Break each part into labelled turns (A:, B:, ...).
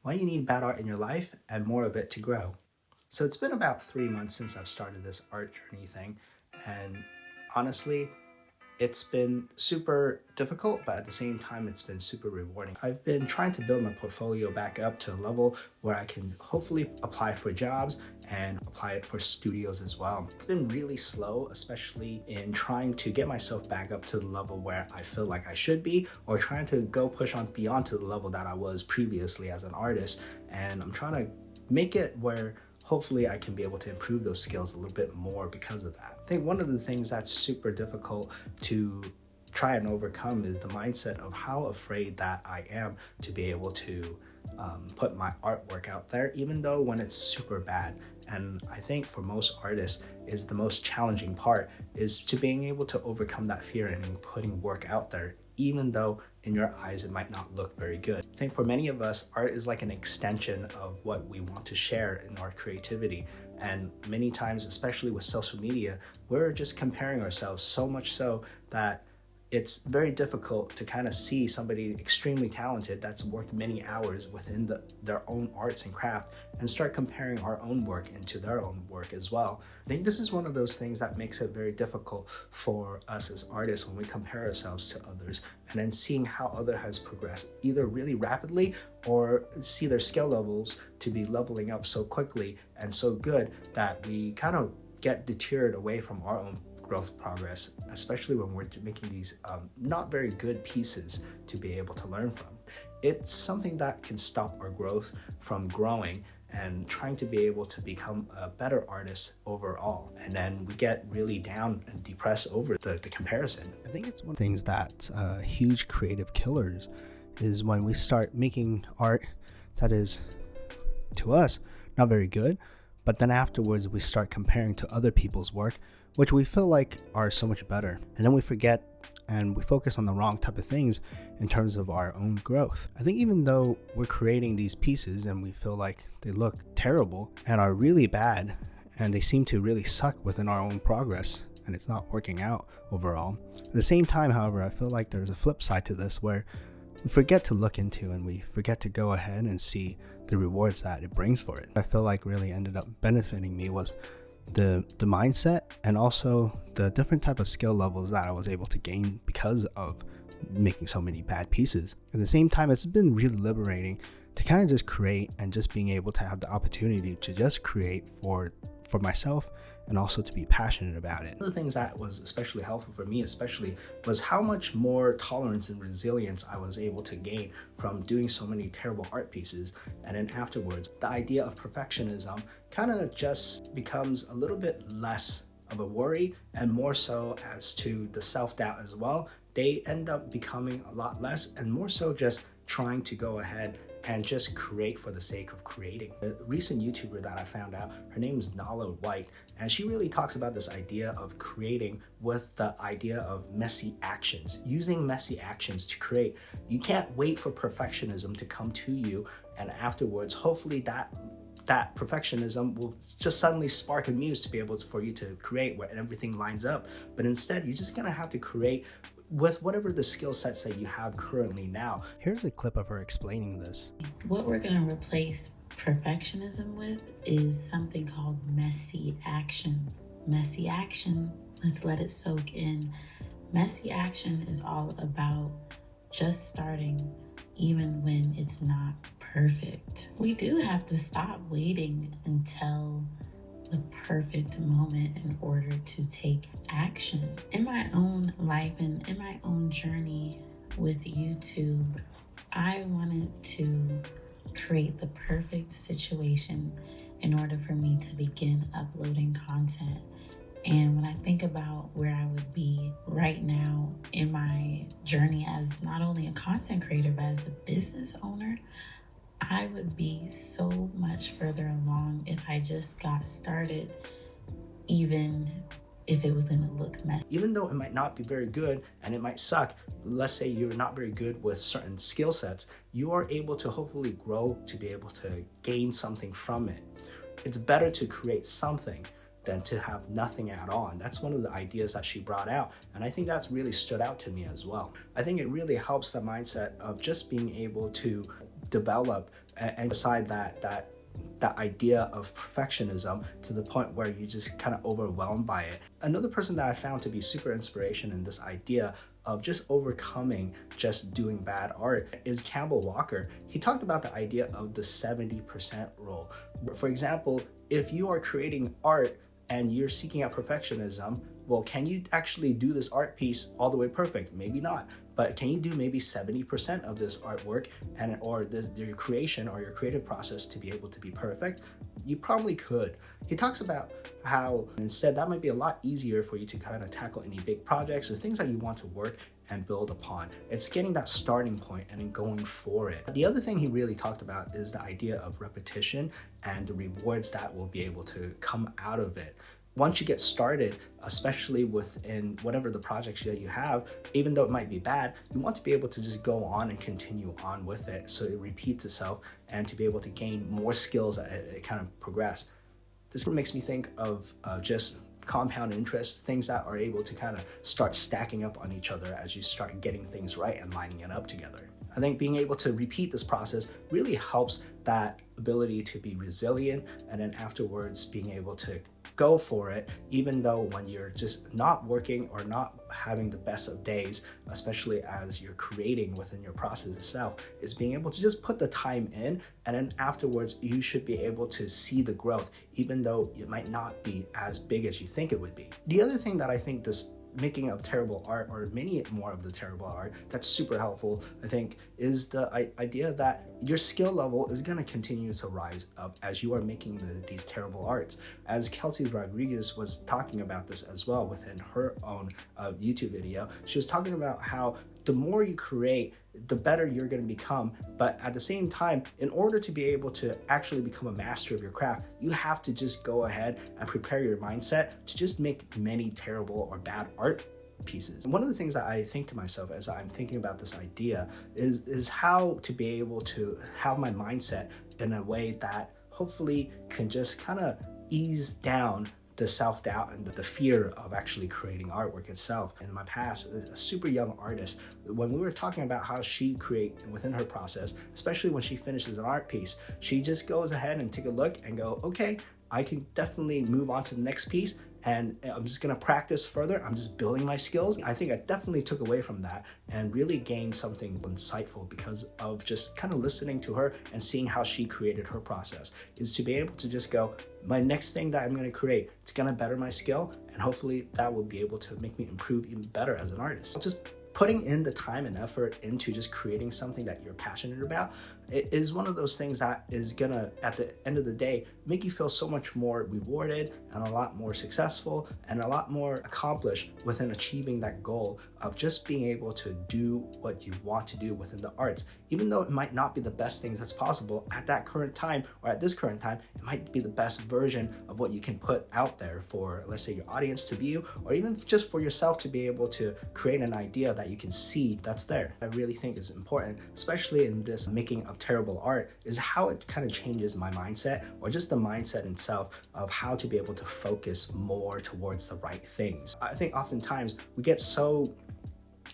A: why you need bad art in your life and more of it to grow. So it's been about 3 months since I've started this art journey thing, and honestly, it's been super difficult, but at the same time, it's been super rewarding. I've been trying to build my portfolio back up to a level where I can hopefully apply for jobs and apply it for studios as well. It's been really slow, especially in trying to get myself back up to the level where I feel like I should be, or trying to go push on beyond to the level that I was previously as an artist. And I'm trying to make it where hopefully I can be able to improve those skills a little bit more because of that. I think one of the things that's super difficult to try and overcome is the mindset of how afraid that I am to be able to put my artwork out there, even though when it's super bad. And I think for most artists is the most challenging part is to being able to overcome that fear and putting work out there, even though in your eyes it might not look very good. I think for many of us, art is like an extension of what we want to share in our creativity. And many times, especially with social media, we're just comparing ourselves so much so that it's very difficult to kind of see somebody extremely talented that's worked many hours within their own arts and craft and start comparing our own work into their own work as well. I think this is one of those things that makes it very difficult for us as artists when we compare ourselves to others, and then seeing how other has progressed either really rapidly or see their skill levels to be leveling up so quickly and so good that we kind of get deterred away from our own growth progress, especially when we're making these not very good pieces to be able to learn from. It's something that can stop our growth from growing and trying to be able to become a better artist overall. And then we get really down and depressed over the comparison. I think it's one of the things that's huge creative killers is when we start making art that is, to us, not very good, but then afterwards we start comparing to other people's work, which we feel like are so much better. And then we forget and we focus on the wrong type of things in terms of our own growth. I think even though we're creating these pieces and we feel like they look terrible and are really bad and they seem to really suck within our own progress and it's not working out overall. At the same time, however, I feel like there's a flip side to this where we forget to look into and we forget to go ahead and see the rewards that it brings for it. I feel like really ended up benefiting me was the mindset and also the different type of skill levels that I was able to gain because of making so many bad pieces. At the same time, it's been really liberating to kind of just create and just being able to have the opportunity to just create for myself and also to be passionate about it. One of the things that was especially helpful for me was how much more tolerance and resilience I was able to gain from doing so many terrible art pieces. And then afterwards, the idea of perfectionism kind of just becomes a little bit less of a worry and more so as to the self-doubt as well. They end up becoming a lot less and more so just trying to go ahead and just create for the sake of creating. A recent YouTuber that I found out, her name is Nala White, and she really talks about this idea of creating with the idea of messy actions, using messy actions to create. You can't wait for perfectionism to come to you, and afterwards, hopefully that perfectionism will just suddenly spark a muse to be able for you to create where everything lines up. But instead, you're just gonna have to create with whatever the skill sets that you have currently now. Here's a clip of her explaining this.
B: What we're going to replace perfectionism with is something called messy action. Messy action, let's let it soak in. Messy action is all about just starting even when it's not perfect. We do have to stop waiting until the perfect moment in order to take action. In my own life and in my own journey with YouTube, I wanted to create the perfect situation in order for me to begin uploading content. And when I think about where I would be right now in my journey as not only a content creator, but as a business owner, I would be so much further along if I just got started, even if it was gonna look messy.
A: Even though it might not be very good and it might suck, let's say you're not very good with certain skill sets, you are able to hopefully grow to be able to gain something from it. It's better to create something than to have nothing at all. And that's one of the ideas that she brought out. And I think that's really stood out to me as well. I think it really helps the mindset of just being able to develop and decide that idea of perfectionism to the point where you just kind of overwhelmed by it. Another person that I found to be super inspiration in this idea of just overcoming just doing bad art is Campbell Walker. He talked about the idea of the 70% rule. For example, if you are creating art and you're seeking out perfectionism, well, can you actually do this art piece all the way perfect? Maybe not. But can you do maybe 70% of this artwork or your creation or your creative process to be able to be perfect? You probably could. He talks about how instead that might be a lot easier for you to kind of tackle any big projects or things that you want to work and build upon. It's getting that starting point and then going for it. The other thing he really talked about is the idea of repetition and the rewards that will be able to come out of it. Once you get started, especially within whatever the projects that you have, even though it might be bad, you want to be able to just go on and continue on with it so it repeats itself and to be able to gain more skills as it kind of progress. This makes me think of just compound interest, things that are able to kind of start stacking up on each other as you start getting things right and lining it up together. I think being able to repeat this process really helps that ability to be resilient, and then afterwards being able to go for it, even though when you're just not working or not having the best of days, especially as you're creating within your process itself, is being able to just put the time in, and then afterwards you should be able to see the growth, even though it might not be as big as you think it would be. The other thing that I think this making of terrible art, or many more of the terrible art, that's super helpful, I think, is the idea that your skill level is going to continue to rise up as you are making these terrible arts. As Kelsey Rodriguez was talking about this as well within her own YouTube video, she was talking about how the more you create, the better you're going to become. But at the same time, in order to be able to actually become a master of your craft, you have to just go ahead and prepare your mindset to just make many terrible or bad art pieces. And one of the things that I think to myself as I'm thinking about this idea is how to be able to have my mindset in a way that hopefully can just kind of ease down the self-doubt and the fear of actually creating artwork itself. In my past, a super young artist, when we were talking about how she create within her process, especially when she finishes an art piece, she just goes ahead and take a look and go, okay, I can definitely move on to the next piece, and I'm just gonna practice further. I'm just building my skills. I think I definitely took away from that and really gained something insightful because of just kind of listening to her and seeing how she created her process, is to be able to just go, my next thing that I'm gonna create, it's gonna better my skill, and hopefully that will be able to make me improve even better as an artist. Just putting in the time and effort into just creating something that you're passionate about, it is one of those things that is gonna, at the end of the day, make you feel so much more rewarded and a lot more successful and a lot more accomplished within achieving that goal of just being able to do what you want to do within the arts. Even though it might not be the best things that's possible at that current time, or at this current time, it might be the best version of what you can put out there for, let's say, your audience to view, or even just for yourself to be able to create an idea that you can see that's there. I really think is important, especially in this making of terrible art, is how it kind of changes my mindset, or just the mindset itself of how to be able to focus more towards the right things. I think oftentimes we get so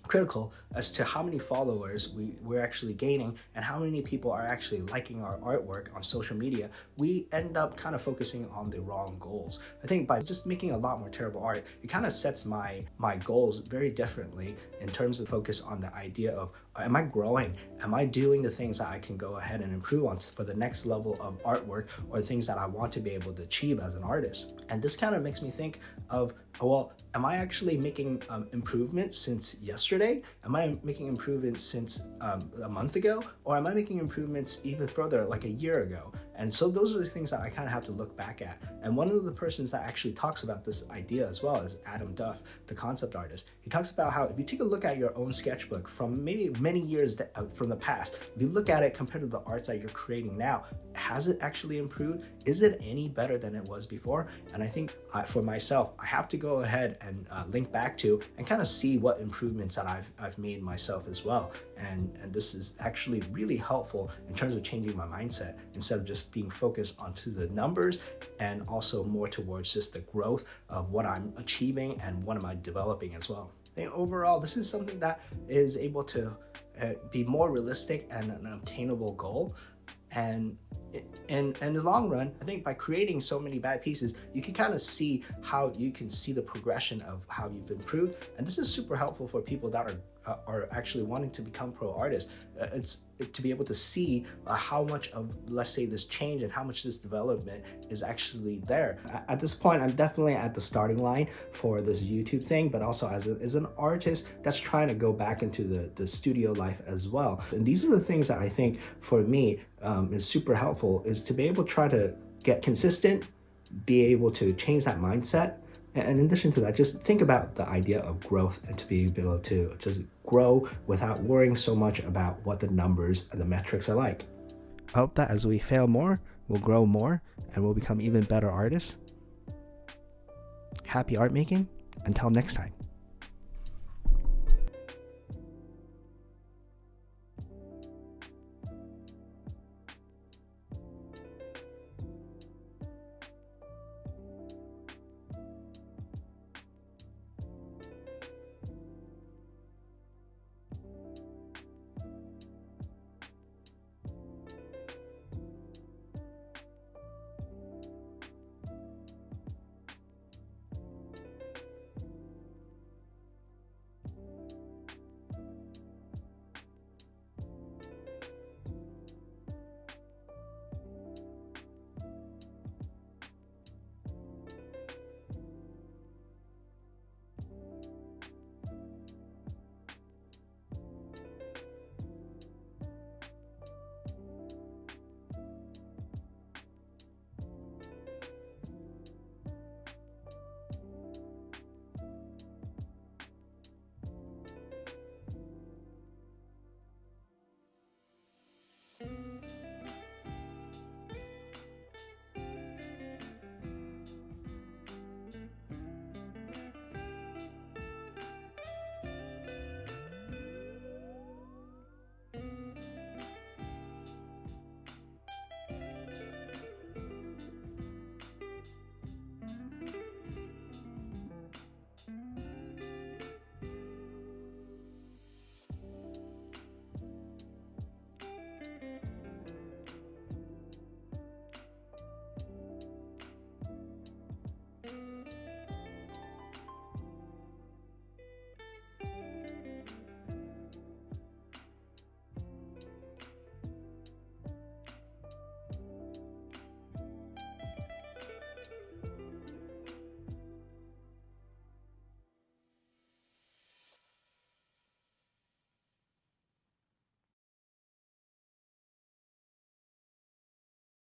A: critical as to how many followers we're actually gaining and how many people are actually liking our artwork on social media. We end up kind of focusing on the wrong goals. I think by just making a lot more terrible art, it kind of sets my goals very differently in terms of focus on the idea of, am I growing? Am I doing the things that I can go ahead and improve on for the next level of artwork, or things that I want to be able to achieve as an artist? And this kind of makes me think of, well, am I actually making improvements since yesterday? Am I making improvements since a month ago? Or am I making improvements even further, like a year ago? And so those are the things that I kind of have to look back at. And one of the persons that actually talks about this idea as well is Adam Duff, the concept artist. He talks about how if you take a look at your own sketchbook from maybe many years from the past, if you look at it compared to the arts that you're creating now, has it actually improved? Is it any better than it was before? And I think for myself, I have to go ahead and link back to and kind of see what improvements that I've made myself as well. And this is actually really helpful in terms of changing my mindset, instead of just being focused onto the numbers, and also more towards just the growth of what I'm achieving and what am I developing as well. I think overall, this is something that is able to be more realistic and an obtainable goal. And in the long run, I think by creating so many bad pieces, you can kind of see how you can see the progression of how you've improved. And this is super helpful for people that are actually wanting to become pro artists. It's to be able to see how much of, let's say, this change and how much this development is actually there. At this point, I'm definitely at the starting line for this YouTube thing, but also as an artist that's trying to go back into the studio life as well. And these are the things that I think for me is super helpful, is to be able to try to get consistent, be able to change that mindset. And in addition to that, just think about the idea of growth and to be able to just grow without worrying so much about what the numbers and the metrics are like. I hope that as we fail more, we'll grow more and we'll become even better artists. Happy art making. Until next time.